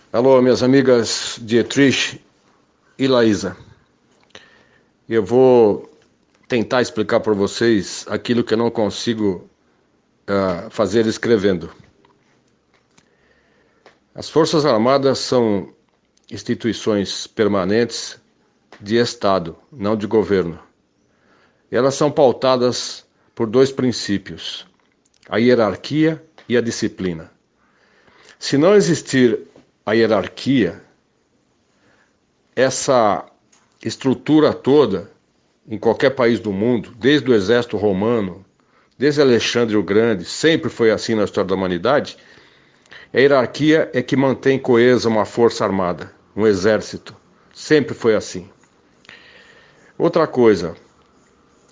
Alô, minhas amigas Dietrich e Laísa. Eu vou tentar explicar para vocês aquilo que eu não consigo fazer escrevendo. As Forças Armadas são instituições permanentes de Estado, não de governo. E elas são pautadas por dois princípios: a hierarquia e a disciplina. Se não existir a hierarquia, essa estrutura toda, em qualquer país do mundo, desde o exército romano, desde Alexandre o Grande, sempre foi assim na história da humanidade. A hierarquia é que mantém coesa uma força armada, um exército. Sempre foi assim. Outra coisa,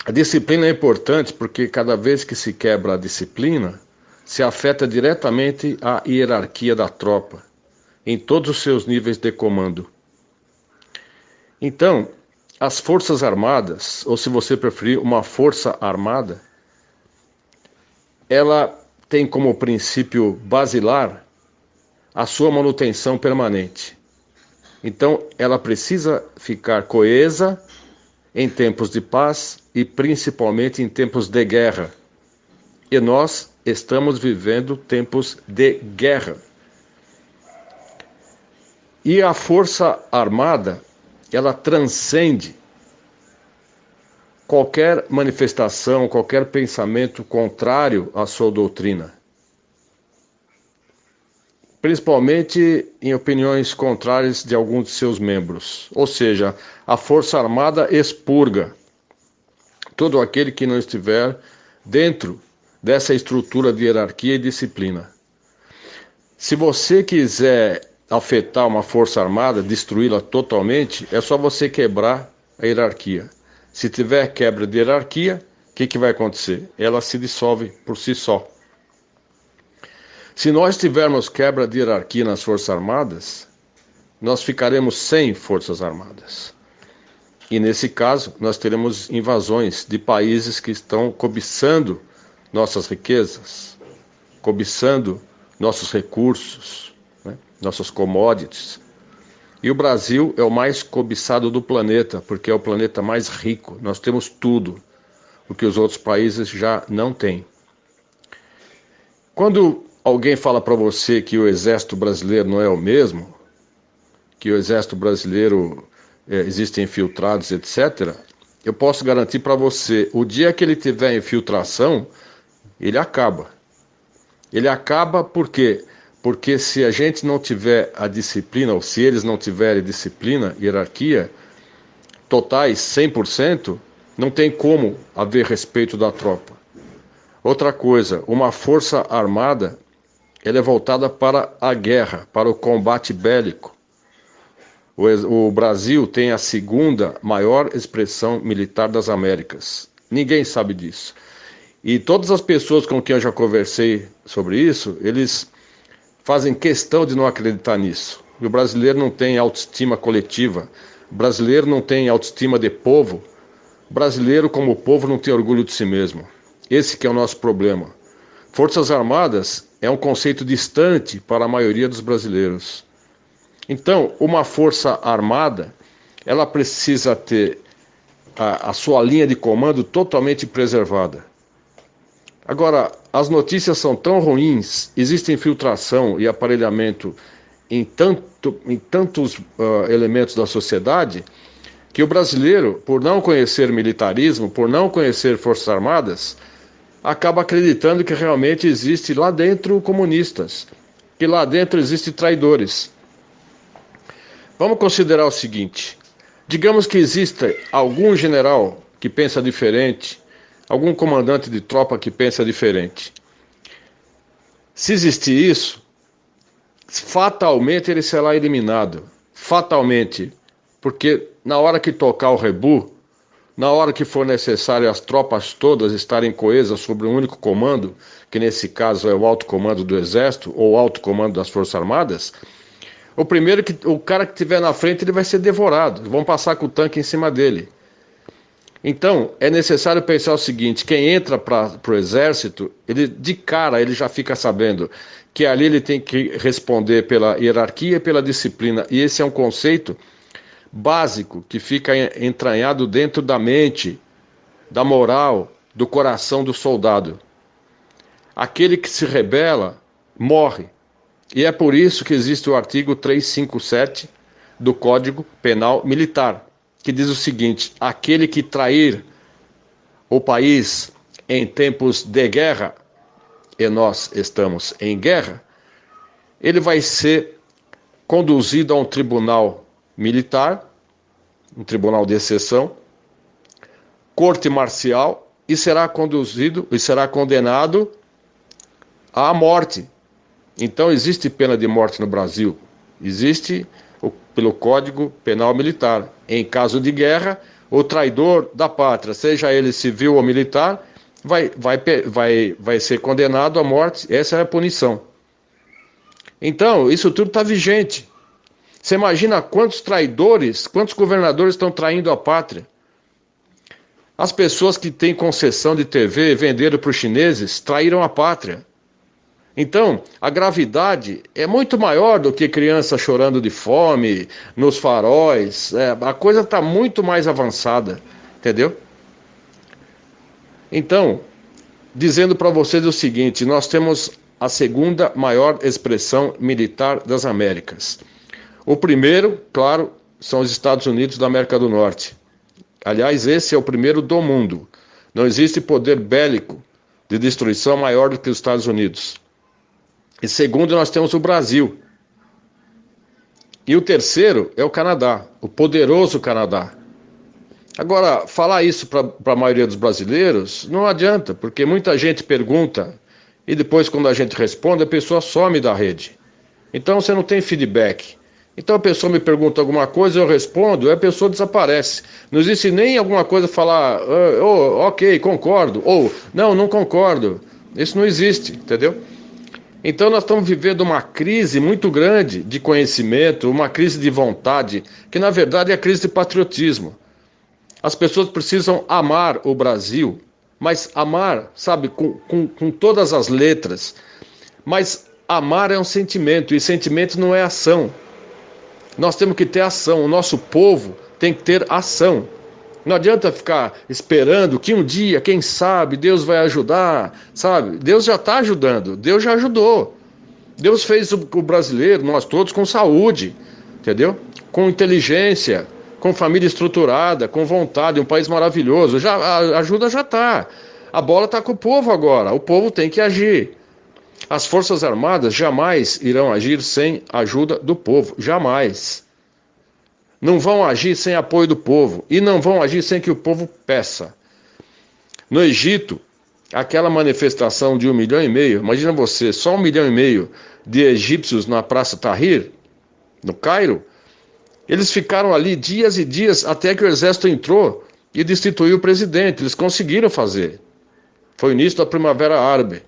a disciplina é importante porque cada vez que se quebra a disciplina, se afeta diretamente a hierarquia da tropa, em todos os seus níveis de comando. Então, as Forças Armadas, ou se você preferir, uma força armada, ela tem como princípio basilar a sua manutenção permanente. Então, ela precisa ficar coesa em tempos de paz e principalmente em tempos de guerra. E nós estamos vivendo tempos de guerra. E a Força Armada, ela transcende qualquer manifestação, qualquer pensamento contrário à sua doutrina. Principalmente em opiniões contrárias de alguns de seus membros. Ou seja, a Força Armada expurga todo aquele que não estiver dentro dessa estrutura de hierarquia e disciplina. Se você quiser afetar uma Força Armada, destruí-la totalmente, é só você quebrar a hierarquia. Se tiver quebra de hierarquia, o que vai acontecer? Ela se dissolve por si só. Se nós tivermos quebra de hierarquia nas Forças Armadas, nós ficaremos sem Forças Armadas. E nesse caso, nós teremos invasões de países que estão cobiçando nossas riquezas, cobiçando nossos recursos, né? Nossas commodities. E o Brasil é o mais cobiçado do planeta, porque é o planeta mais rico. Nós temos tudo, o que os outros países já não têm. Quando alguém fala para você que o exército brasileiro não é o mesmo, que o exército brasileiro existem infiltrados, etc., eu posso garantir para você, o dia que ele tiver infiltração, ele acaba. Ele acaba por quê? Porque se a gente não tiver a disciplina, ou se eles não tiverem disciplina, hierarquia, totais 100%, não tem como haver respeito da tropa. Outra coisa, uma força armada, ela é voltada para a guerra, para o combate bélico. O Brasil tem a segunda maior expressão militar das Américas. Ninguém sabe disso. E todas as pessoas com quem eu já conversei sobre isso, eles fazem questão de não acreditar nisso. E o brasileiro não tem autoestima coletiva. O brasileiro não tem autoestima de povo. O brasileiro, como povo, não tem orgulho de si mesmo. Esse que é o nosso problema. Forças Armadas é um conceito distante para a maioria dos brasileiros. Então, uma força armada, ela precisa ter a sua linha de comando totalmente preservada. Agora, as notícias são tão ruins, existe infiltração e aparelhamento em tantos elementos da sociedade, que o brasileiro, por não conhecer militarismo, por não conhecer forças armadas, acaba acreditando que realmente existe lá dentro comunistas, que lá dentro existem traidores. Vamos considerar o seguinte: digamos que exista algum general que pensa diferente, algum comandante de tropa que pensa diferente. Se existir isso, fatalmente ele será eliminado. Fatalmente. Porque na hora que tocar o rebu, na hora que for necessário as tropas todas estarem coesas sobre um único comando, que nesse caso é o alto comando do Exército ou o alto comando das Forças Armadas, o cara que estiver na frente ele vai ser devorado. Vão passar com o tanque em cima dele. Então, é necessário pensar o seguinte: quem entra para o exército, ele de cara ele já fica sabendo que ali ele tem que responder pela hierarquia e pela disciplina. E esse é um conceito básico que fica entranhado dentro da mente, da moral, do coração do soldado. Aquele que se rebela morre. E é por isso que existe o artigo 357 do Código Penal Militar, que diz o seguinte: aquele que trair o país em tempos de guerra, e nós estamos em guerra, ele vai ser conduzido a um tribunal militar, um tribunal de exceção, corte marcial, e será conduzido e será condenado à morte. Então existe pena de morte no Brasil, existe pelo Código Penal Militar. Em caso de guerra, o traidor da pátria, seja ele civil ou militar, vai ser condenado à morte. Essa é a punição. Então, isso tudo está vigente. Você imagina quantos traidores, quantos governadores estão traindo a pátria? As pessoas que têm concessão de TV, venderam para os chineses, traíram a pátria. Então, a gravidade é muito maior do que criança chorando de fome, nos faróis. A coisa está muito mais avançada, entendeu? Então, dizendo para vocês o seguinte: nós temos a segunda maior expressão militar das Américas. O primeiro, claro, são os Estados Unidos da América do Norte. Aliás, esse é o primeiro do mundo. Não existe poder bélico de destruição maior do que os Estados Unidos. E segundo, nós temos o Brasil. E o terceiro é o Canadá, o poderoso Canadá. Agora, falar isso para a maioria dos brasileiros não adianta, porque muita gente pergunta e depois, quando a gente responde, a pessoa some da rede. Então você não tem feedback. Então a pessoa me pergunta alguma coisa, eu respondo, e a pessoa desaparece. Não existe nem alguma coisa falar, ok, concordo, ou não concordo. Isso não existe, entendeu? Então nós estamos vivendo uma crise muito grande de conhecimento, uma crise de vontade, que na verdade é a crise de patriotismo. As pessoas precisam amar o Brasil, mas amar, sabe, com todas as letras. Mas amar é um sentimento, e sentimento não é ação. Nós temos que ter ação, o nosso povo tem que ter ação. Não adianta ficar esperando que um dia, quem sabe, Deus vai ajudar, sabe? Deus já está ajudando, Deus já ajudou. Deus fez o brasileiro, nós todos, com saúde, entendeu? Com inteligência, com família estruturada, com vontade, um país maravilhoso. A ajuda já está. A bola está com o povo agora, o povo tem que agir. As Forças Armadas jamais irão agir sem ajuda do povo, jamais. Não vão agir sem apoio do povo e não vão agir sem que o povo peça. No Egito, aquela manifestação de 1,5 milhão, imagina você, só 1,5 milhão de egípcios na Praça Tahrir, no Cairo, eles ficaram ali dias e dias até que o exército entrou e destituiu o presidente. Eles conseguiram fazer. Foi o início da Primavera Árabe.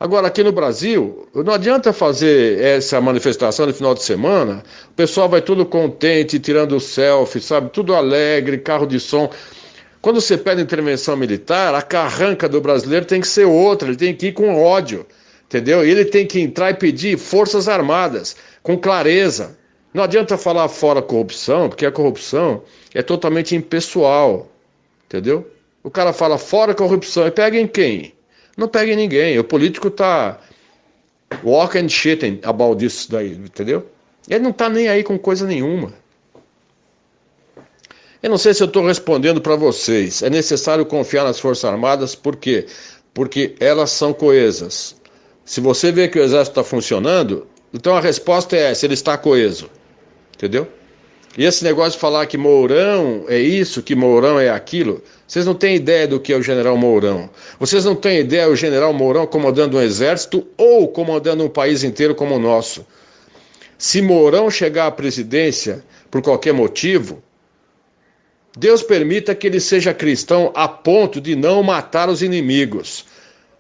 Agora, aqui no Brasil, não adianta fazer essa manifestação no final de semana, o pessoal vai tudo contente, tirando selfie, sabe, tudo alegre, carro de som. Quando você pede intervenção militar, a carranca do brasileiro tem que ser outra, ele tem que ir com ódio, entendeu? E ele tem que entrar e pedir forças armadas, com clareza. Não adianta falar fora corrupção, porque a corrupção é totalmente impessoal, entendeu? O cara fala fora corrupção, e pega em quem? Não pega em ninguém. O político está walking and shitting about this daí, entendeu? Ele não está nem aí com coisa nenhuma. Eu não sei se eu estou respondendo para vocês. É necessário confiar nas Forças Armadas, por quê? Porque elas são coesas. Se você vê que o Exército está funcionando, então a resposta é essa, ele está coeso. Entendeu? E esse negócio de falar que Mourão é isso, que Mourão é aquilo, vocês não têm ideia do que é o general Mourão. Vocês não têm ideia do general Mourão comandando um exército ou comandando um país inteiro como o nosso. Se Mourão chegar à presidência por qualquer motivo, Deus permita que ele seja cristão a ponto de não matar os inimigos.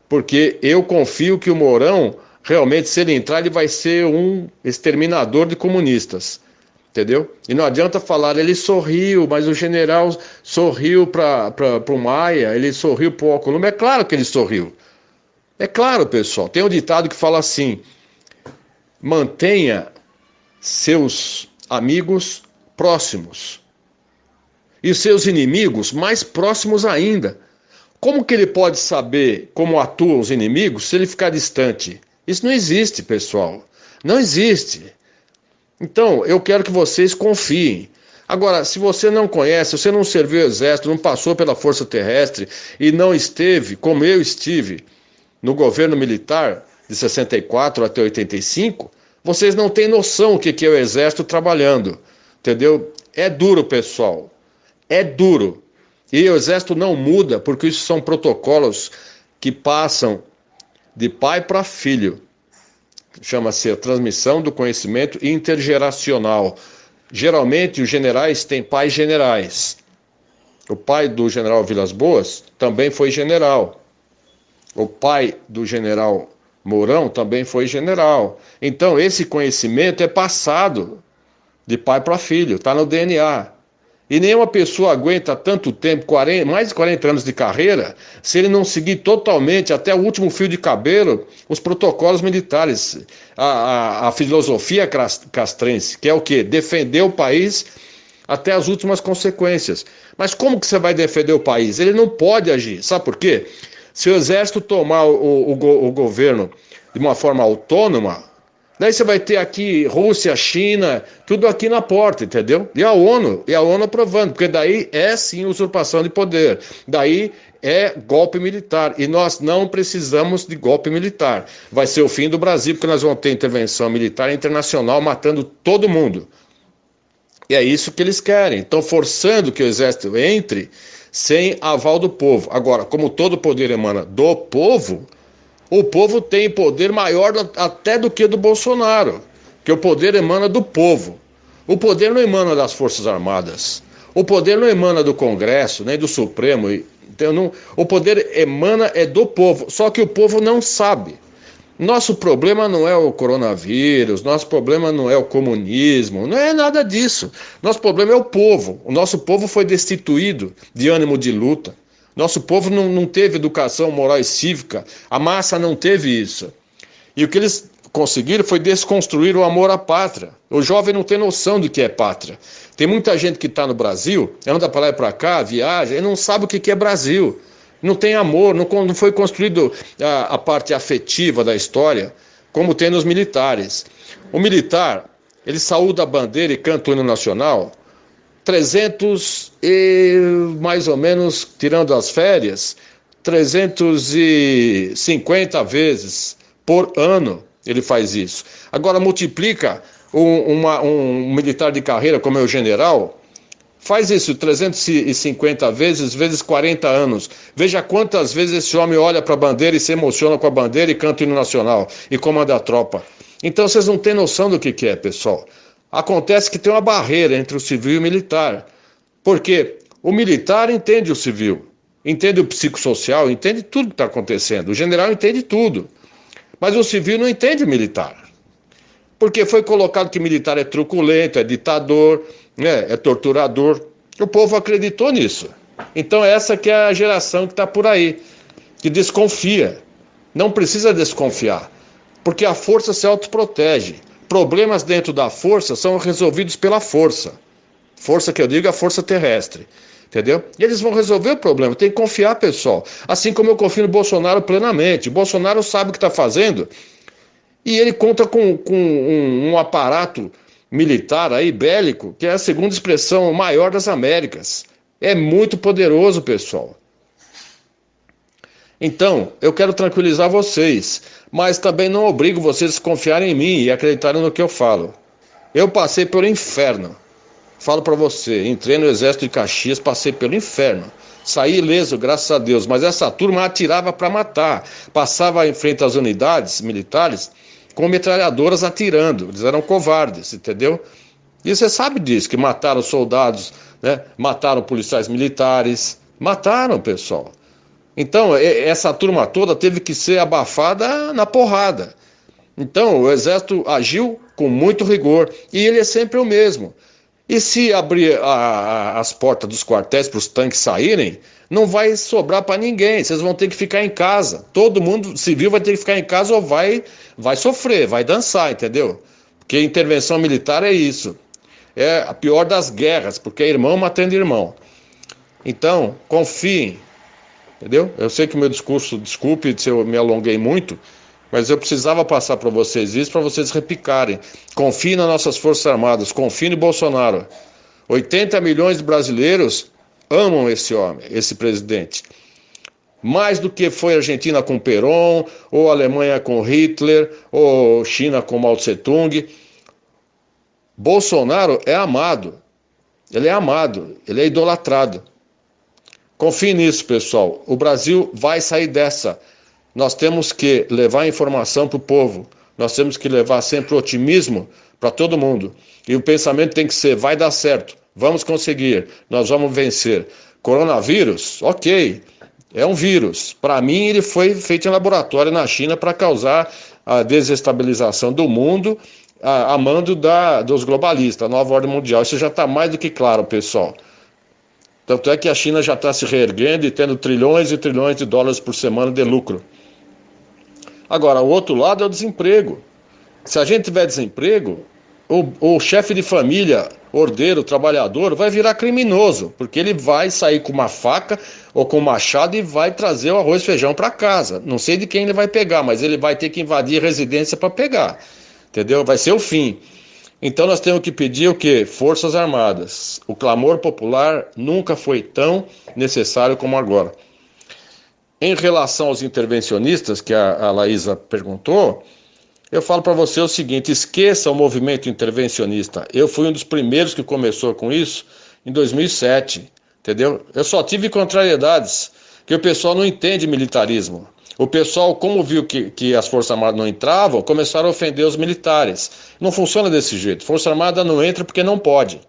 Porque eu confio que o Mourão, realmente, se ele entrar, ele vai ser um exterminador de comunistas. entendeu? E não adianta falar, ele sorriu, mas o general sorriu para o Maia, ele sorriu para o Alcolumbre. É claro que ele sorriu. É claro, pessoal. Tem um ditado que fala assim: mantenha seus amigos próximos e seus inimigos mais próximos ainda. Como que ele pode saber como atuam os inimigos se ele ficar distante? Isso não existe, pessoal. Não existe. Então, eu quero que vocês confiem. Agora, se você não conhece, você não serviu o exército, não passou pela Força Terrestre e não esteve, como eu estive, no governo militar de 64 até 85, vocês não têm noção o que é o exército trabalhando, entendeu? É duro, pessoal, é duro. E o exército não muda, porque isso são protocolos que passam de pai para filho. Chama-se a transmissão do conhecimento intergeracional. Geralmente os generais têm pais generais. O pai do general Vilas Boas também foi general. O pai do general Mourão também foi general. Então, esse conhecimento é passado de pai para filho, está no DNA. E nenhuma pessoa aguenta tanto tempo, mais de 40 anos de carreira, se ele não seguir totalmente, até o último fio de cabelo, os protocolos militares, a filosofia castrense, que é o quê? Defender o país até as últimas consequências. Mas como que você vai defender o país? Ele não pode agir. Sabe por quê? Se o exército tomar o governo de uma forma autônoma, daí você vai ter aqui Rússia, China, tudo aqui na porta, entendeu? E a ONU aprovando, porque daí é sim usurpação de poder, daí é golpe militar, e nós não precisamos de golpe militar. Vai ser o fim do Brasil, porque nós vamos ter intervenção militar internacional matando todo mundo. E é isso que eles querem. Estão forçando que o exército entre sem aval do povo. Agora, como todo poder emana do povo, o povo tem poder maior até do que do Bolsonaro, que o poder emana do povo. O poder não emana das Forças Armadas. O poder não emana do Congresso, nem do Supremo. Então, não, o poder emana é do povo, só que o povo não sabe. Nosso problema não é o coronavírus, nosso problema não é o comunismo, não é nada disso. Nosso problema é o povo. O nosso povo foi destituído de ânimo de luta. Nosso povo não teve educação moral e cívica. A massa não teve isso. E o que eles conseguiram foi desconstruir o amor à pátria. O jovem não tem noção do que é pátria. Tem muita gente que está no Brasil, anda para lá e para cá, viaja, e não sabe o que é Brasil. Não tem amor, não foi construído a parte afetiva da história, como tem nos militares. O militar, ele saúda a bandeira e canta o hino nacional 300 e mais ou menos, tirando as férias, 350 vezes por ano ele faz isso. Agora multiplica um militar de carreira como é o general. Faz isso 350 vezes 40 anos. Veja quantas vezes esse homem olha para a bandeira e se emociona com a bandeira e canta o hino nacional e comanda a tropa. Então vocês não têm noção do que é, pessoal. Acontece que tem uma barreira entre o civil e o militar. Porque o militar entende o civil, entende o psicossocial, entende tudo que está acontecendo. O general entende tudo. Mas o civil não entende o militar. Porque foi colocado que militar é truculento, é ditador, né, é torturador. O povo acreditou nisso. Então essa que é a geração que está por aí, que desconfia. Não precisa desconfiar, porque a força se autoprotege. Problemas dentro da força são resolvidos pela força. Força que eu digo é a força terrestre. Entendeu? E eles vão resolver o problema. Tem que confiar, pessoal. Assim como eu confio no Bolsonaro plenamente. O Bolsonaro sabe o que está fazendo. E ele conta com um aparato militar aí, bélico, que é a segunda expressão maior das Américas. É muito poderoso, pessoal. Então, eu quero tranquilizar vocês, mas também não obrigo vocês a confiarem em mim e acreditarem no que eu falo. Eu passei pelo inferno. Falo para você, entrei no exército de Caxias, passei pelo inferno. Saí ileso, graças a Deus, mas essa turma atirava para matar. Passava em frente às unidades militares com metralhadoras atirando. Eles eram covardes, entendeu? E você sabe disso, que mataram soldados, né? Mataram policiais militares. Mataram, pessoal. Então, essa turma toda teve que ser abafada na porrada. Então, o exército agiu com muito rigor, e ele é sempre o mesmo. E se abrir as portas dos quartéis para os tanques saírem, não vai sobrar para ninguém. Vocês vão ter que ficar em casa. Todo mundo civil vai ter que ficar em casa ou vai sofrer, vai dançar, entendeu? Porque intervenção militar é isso. É a pior das guerras, porque é irmão matando irmão. Então, confiem, entendeu? Eu sei que o meu discurso, desculpe se eu me alonguei muito, mas eu precisava passar para vocês isso, para vocês repicarem. Confiem nas nossas Forças Armadas, confiem no Bolsonaro. 80 milhões de brasileiros amam esse homem, esse presidente. Mais do que foi a Argentina com Perón, ou a Alemanha com Hitler, ou China com Mao Tse-tung. Bolsonaro é amado. Ele é amado, ele é idolatrado. Confie nisso, pessoal. O Brasil vai sair dessa. Nós temos que levar informação para o povo. Nós temos que levar sempre otimismo para todo mundo. E o pensamento tem que ser, vai dar certo, vamos conseguir, nós vamos vencer. Coronavírus, ok, é um vírus. Para mim, ele foi feito em laboratório na China para causar a desestabilização do mundo a mando dos globalistas, a nova ordem mundial. Isso já está mais do que claro, pessoal. Tanto é que a China já está se reerguendo e tendo trilhões e trilhões de dólares por semana de lucro. Agora, o outro lado é o desemprego. Se a gente tiver desemprego, o chefe de família, ordeiro, trabalhador, vai virar criminoso, porque ele vai sair com uma faca ou com um machado e vai trazer o arroz e feijão para casa. Não sei de quem ele vai pegar, mas ele vai ter que invadir a residência para pegar. Entendeu? Vai ser o fim. Então nós temos que pedir o quê? Forças Armadas. O clamor popular nunca foi tão necessário como agora. Em relação aos intervencionistas, que a Laísa perguntou, eu falo para você o seguinte, esqueça o movimento intervencionista. Eu fui um dos primeiros que começou com isso em 2007, entendeu? Eu só tive contrariedades, que o pessoal não entende militarismo. O pessoal, como viu que as Forças Armadas não entravam, começaram a ofender os militares. Não funciona desse jeito. Força Armada não entra porque não pode.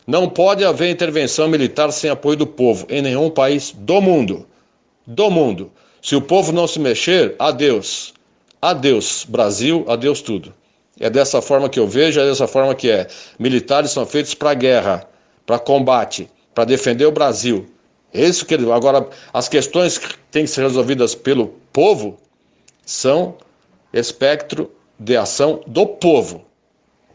Não pode haver intervenção militar sem apoio do povo, em nenhum país do mundo. Do mundo. Se o povo não se mexer, adeus. Adeus, Brasil, adeus tudo. É dessa forma que eu vejo, é dessa forma que é. Militares são feitos para guerra, para combate, para defender o Brasil. Isso que agora as questões que têm que ser resolvidas pelo povo são espectro de ação do povo.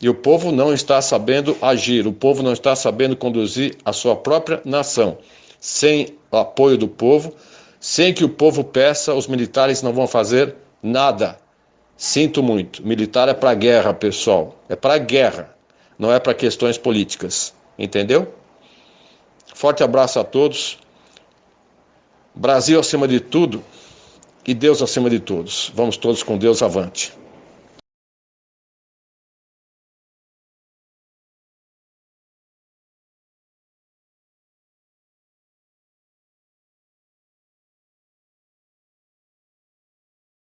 E o povo não está sabendo agir, o povo não está sabendo conduzir a sua própria nação. Sem o apoio do povo, sem que o povo peça, os militares não vão fazer nada. Sinto muito. Militar é para guerra, pessoal. É para guerra. Não é para questões políticas. Entendeu? Forte abraço a todos. Brasil acima de tudo e Deus acima de todos. Vamos todos com Deus avante.